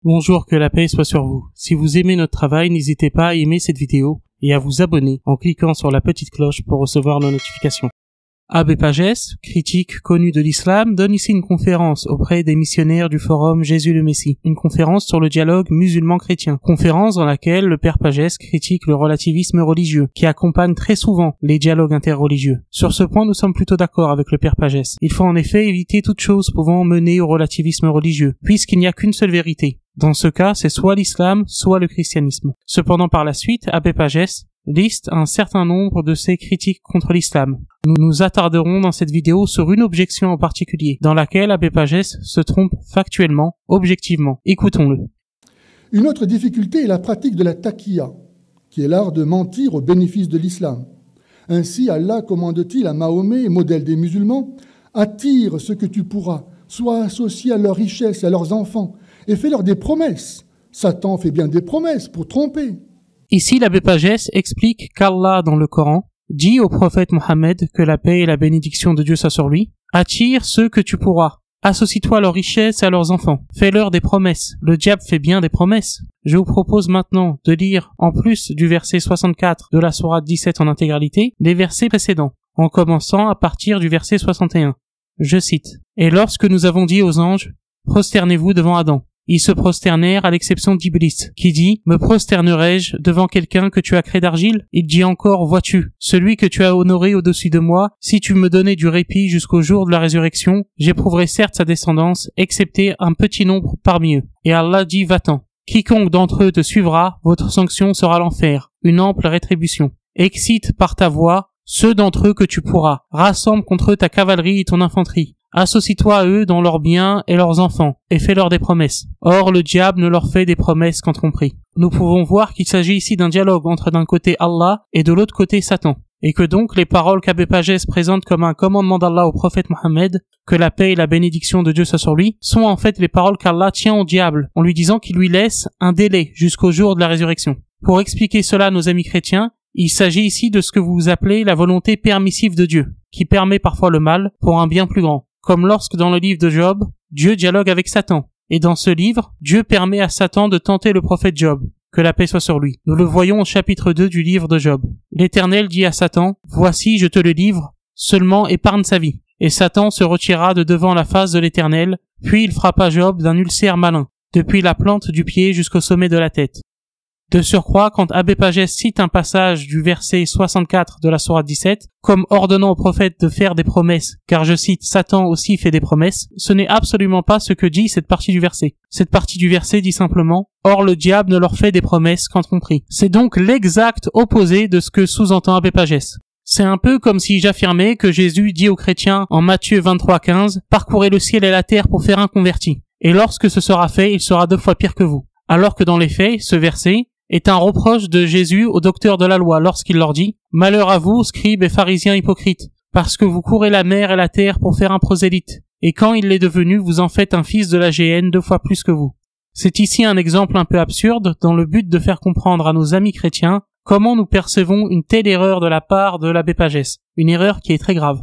Bonjour, que la paix soit sur vous. Si vous aimez notre travail, n'hésitez pas à aimer cette vidéo et à vous abonner en cliquant sur la petite cloche pour recevoir nos notifications. Abbé Pagès, critique connu de l'islam, donne ici une conférence auprès des missionnaires du forum Jésus le Messie, une conférence sur le dialogue musulman-chrétien, conférence dans laquelle le père Pagès critique le relativisme religieux, qui accompagne très souvent les dialogues interreligieux. Sur ce point, nous sommes plutôt d'accord avec le père Pagès. Il faut en effet éviter toute chose pouvant mener au relativisme religieux, puisqu'il n'y a qu'une seule vérité. Dans ce cas, c'est soit l'islam, soit le christianisme. Cependant, par la suite, Abbé Pagès liste un certain nombre de ses critiques contre l'islam. Nous nous attarderons dans cette vidéo sur une objection en particulier, dans laquelle Abbé Pagès se trompe factuellement, objectivement. Écoutons-le. Une autre difficulté est la pratique de la taqiyya, qui est l'art de mentir au bénéfice de l'islam. Ainsi, Allah commande-t-il à Mahomet, modèle des musulmans, « Attire ce que tu pourras, sois associé à leurs richesses et à leurs enfants, et fais-leur des promesses. Satan fait bien des promesses pour tromper. » Ici, l'abbé Pagès explique qu'Allah, dans le Coran, dit au prophète Mohammed, que la paix et la bénédiction de Dieu soient sur lui, « Attire ceux que tu pourras. Associe-toi à leurs richesses et à leurs enfants. Fais-leur des promesses. » Le diable fait bien des promesses. Je vous propose maintenant de lire, en plus du verset 64 de la sourate 17 en intégralité, les versets précédents, en commençant à partir du verset 61. Je cite. « Et lorsque nous avons dit aux anges, « Prosternez-vous devant Adam », ils se prosternèrent à l'exception d'Iblis, qui dit « Me prosternerai-je devant quelqu'un que tu as créé d'argile ?» Il dit encore « Vois-tu, celui que tu as honoré au-dessus de moi, si tu me donnais du répit jusqu'au jour de la résurrection, j'éprouverai certes sa descendance, excepté un petit nombre parmi eux. » Et Allah dit « Va-t'en. Quiconque d'entre eux te suivra, votre sanction sera l'enfer, une ample rétribution. Excite par ta voix ceux d'entre eux que tu pourras. Rassemble contre eux ta cavalerie et ton infanterie. Associe-toi à eux dans leurs biens et leurs enfants, et fais-leur des promesses. Or, le diable ne leur fait des promesses qu'en tromperie. Nous pouvons voir qu'il s'agit ici d'un dialogue entre d'un côté Allah et de l'autre côté Satan, et que donc les paroles qu'Abbé Pagès présente comme un commandement d'Allah au prophète Mohammed, que la paix et la bénédiction de Dieu soient sur lui, sont en fait les paroles qu'Allah tient au diable, en lui disant qu'il lui laisse un délai jusqu'au jour de la résurrection. Pour expliquer cela à nos amis chrétiens, il s'agit ici de ce que vous appelez la volonté permissive de Dieu, qui permet parfois le mal pour un bien plus grand. Comme lorsque dans le livre de Job, Dieu dialogue avec Satan. Et dans ce livre, Dieu permet à Satan de tenter le prophète Job, que la paix soit sur lui. Nous le voyons au chapitre 2 du livre de Job. L'Éternel dit à Satan, « Voici, je te le livre, seulement épargne sa vie. » Et Satan se retira de devant la face de l'Éternel, puis il frappa Job d'un ulcère malin, depuis la plante du pied jusqu'au sommet de la tête. De surcroît, quand Abbé Pagès cite un passage du verset 64 de la sourate 17, comme ordonnant au prophète de faire des promesses, car je cite, Satan aussi fait des promesses, ce n'est absolument pas ce que dit cette partie du verset. Cette partie du verset dit simplement, or le diable ne leur fait des promesses qu'en tromperie. C'est donc l'exact opposé de ce que sous-entend Abbé Pagès. C'est un peu comme si j'affirmais que Jésus dit aux chrétiens en Matthieu 23:15, parcourez le ciel et la terre pour faire un converti. Et lorsque ce sera fait, il sera 2 fois pire que vous. Alors que dans les faits, ce verset est un reproche de Jésus aux docteurs de la loi lorsqu'il leur dit « Malheur à vous, scribes et pharisiens hypocrites, parce que vous courez la mer et la terre pour faire un prosélyte, et quand il l'est devenu, vous en faites un fils de la géhenne 2 fois plus que vous. » C'est ici un exemple un peu absurde dans le but de faire comprendre à nos amis chrétiens comment nous percevons une telle erreur de la part de l'abbé Pagès, une erreur qui est très grave.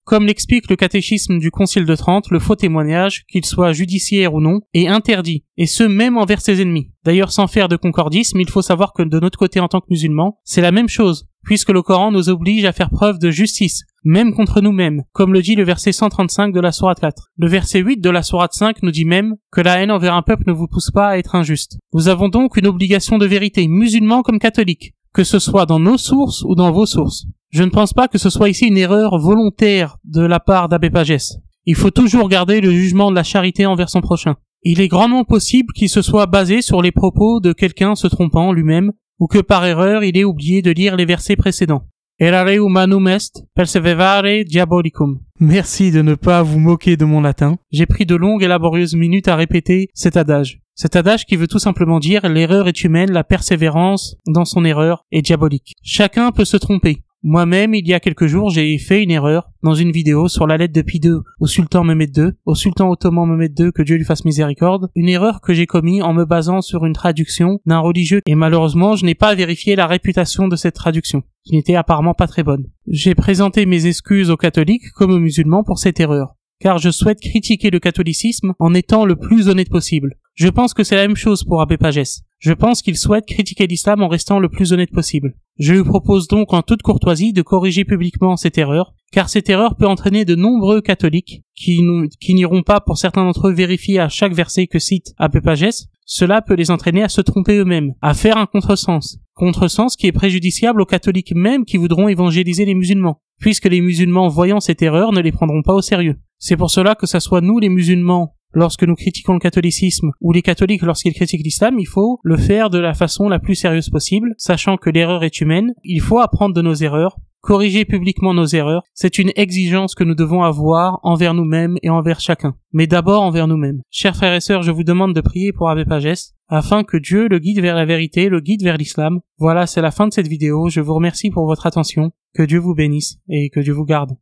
Comme l'explique le catéchisme du Concile de Trente, le faux témoignage, qu'il soit judiciaire ou non, est interdit, et ce même envers ses ennemis. D'ailleurs, sans faire de concordisme, il faut savoir que de notre côté en tant que musulmans, c'est la même chose, puisque le Coran nous oblige à faire preuve de justice, même contre nous-mêmes, comme le dit le verset 135 de la sourate 4. Le verset 8 de la sourate 5 nous dit même que la haine envers un peuple ne vous pousse pas à être injuste. Nous avons donc une obligation de vérité, musulmans comme catholiques, que ce soit dans nos sources ou dans vos sources. Je ne pense pas que ce soit ici une erreur volontaire de la part d'Abbé Pagès. Il faut toujours garder le jugement de la charité envers son prochain. Il est grandement possible qu'il se soit basé sur les propos de quelqu'un se trompant lui-même, ou que par erreur il ait oublié de lire les versets précédents. Errare humanum est, persevere diabolicum. Merci de ne pas vous moquer de mon latin. J'ai pris de longues et laborieuses minutes à répéter cet adage. Cet adage qui veut tout simplement dire l'erreur est humaine, la persévérance dans son erreur est diabolique. Chacun peut se tromper. Moi-même, il y a quelques jours, j'ai fait une erreur dans une vidéo sur la lettre de Pie II au sultan Mehmed II, au sultan ottoman Mehmed II, que Dieu lui fasse miséricorde, une erreur que j'ai commise en me basant sur une traduction d'un religieux, et malheureusement, je n'ai pas vérifié la réputation de cette traduction, qui n'était apparemment pas très bonne. J'ai présenté mes excuses aux catholiques comme aux musulmans pour cette erreur, car je souhaite critiquer le catholicisme en étant le plus honnête possible. Je pense que c'est la même chose pour Abbé Pagès. Je pense qu'il souhaite critiquer l'islam en restant le plus honnête possible. Je lui propose donc en toute courtoisie de corriger publiquement cette erreur, car cette erreur peut entraîner de nombreux catholiques qui n'iront pas pour certains d'entre eux vérifier à chaque verset que cite Abbé Pagès. Cela peut les entraîner à se tromper eux-mêmes, à faire un contresens. Contresens qui est préjudiciable aux catholiques même qui voudront évangéliser les musulmans, puisque les musulmans voyant cette erreur ne les prendront pas au sérieux. C'est pour cela que ça soit nous les musulmans, lorsque nous critiquons le catholicisme, ou les catholiques lorsqu'ils critiquent l'islam, il faut le faire de la façon la plus sérieuse possible, sachant que l'erreur est humaine, il faut apprendre de nos erreurs, corriger publiquement nos erreurs, c'est une exigence que nous devons avoir envers nous-mêmes et envers chacun, mais d'abord envers nous-mêmes. Chers frères et sœurs, je vous demande de prier pour Abbé Pagès, afin que Dieu le guide vers la vérité, le guide vers l'islam. Voilà, c'est la fin de cette vidéo, je vous remercie pour votre attention, que Dieu vous bénisse et que Dieu vous garde.